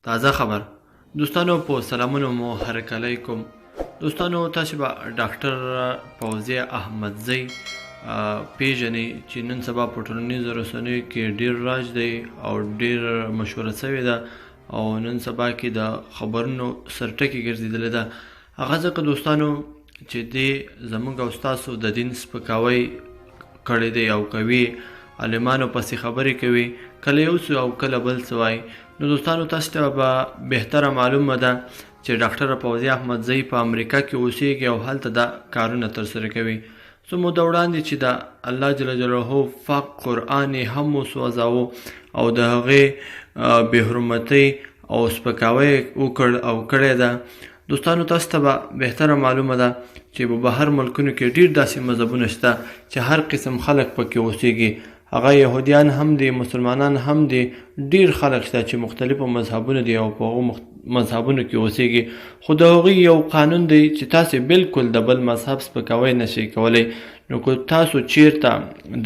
تازه خبر دوستانو په سلامونو مو هرکلی کوم. دوستانو تاسو به ډاکټر فوزیه احمدزی پیژنئ چې نن سبا په ټولنیزو رسنیو کې ډیر راج دی او ډیر مشهوره شوې ده او نن سبا کې د خبرونو سرټکي ګرځېدلې ده. هغه ځکه دوستانو چې دې زموږ او ستاسو د دین سپکاوی کړی دی او کوي، عالمانو پسې خبرې کوي، کله یو څه او کله بل څه وایي. نو دوستانو تاسو ته به بهتره معلومه ده چې ډاکټر فوزیه احمدزی په امریکا کې اوسیږي او هلته دا کارونه ترسره کوي. څو موده وړاندې چې د الله جل جلاله پاک قرآن یې هم وسوځاوه او د هغې بې حرمتۍ او سپکاوی وکړ او کړی ده. دوستانو تاسو ته به بهتره معلومه ده چې په بهر ملکونو کې ډیر داسې مذهبونه شته چې هر قسم خلک پکې اوسیږي. هغه یهودیان هم دي، مسلمانان هم دي، ډیر خلک شته چې مختلفو مذهبونه دي او په هغو مذهبونو کې اوسیږي. خو د هغوی یو قانون دی چې تاسې بالکل د بل مذهب سپکاوی نشئ کولی. نو که تاسو چیرته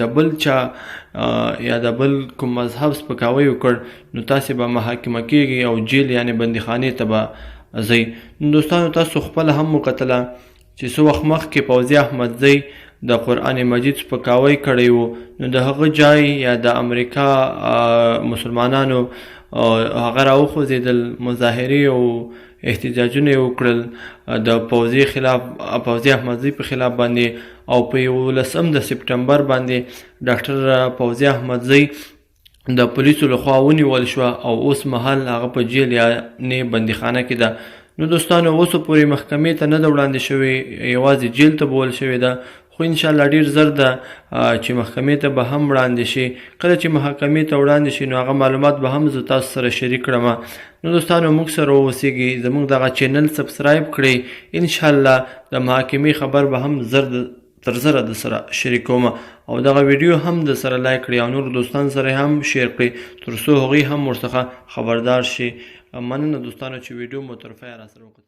د بل چا یا د بل کوم مذهب سپکاوی وکړ نو تاسې به محاکمه کیږئ او جیل یعنې بندیخانې ته به ځئ. دوستانو تاسو خپله هم وکتله چې څه وخت مخکې فوزیه احمدزی د قرآن مجید سپکاوی کړی و، نو د هغه جای یا د امریکا مسلمانانو هغه راوخوځېدل، مظاهرې او احتجاجونه یې وکړل د فوزیه احمدزی په خلاف باندې او په 11 د سپټمبر باندې ډاکټر فوزیه احمدزی د پولیسو لخوا ونیول شوه او اوس مهال هغه په جیل یعنې بندیخانه کې ده. نو دوستانو اوسه پورې محکمې ته نه ده وړاندې شوې، یوازې جیل ته بول شوې ده، خو انشاءالله ډیر زر ده چې محکمې ته به هم وړاندې شي. کله چې محکمې ته وړاندې شي نو هغه معلومات به هم زه تاسو سره شریک کړم. نو دوستانو موږ سره واوسیږئ، زموږ دغه چینل سبسکرایب کړئ، انشاءالله د محاکمې خبر به هم زر تر زره د سره شریکوم او دغه ویډیو هم د سره لایک کړئ او نور دوستان سره هم شیر کړئ تر څو هغوی هم ورڅخه خبردار شي. مننه دوستانو چې ویډیو مو تر پایه راسره وکتل.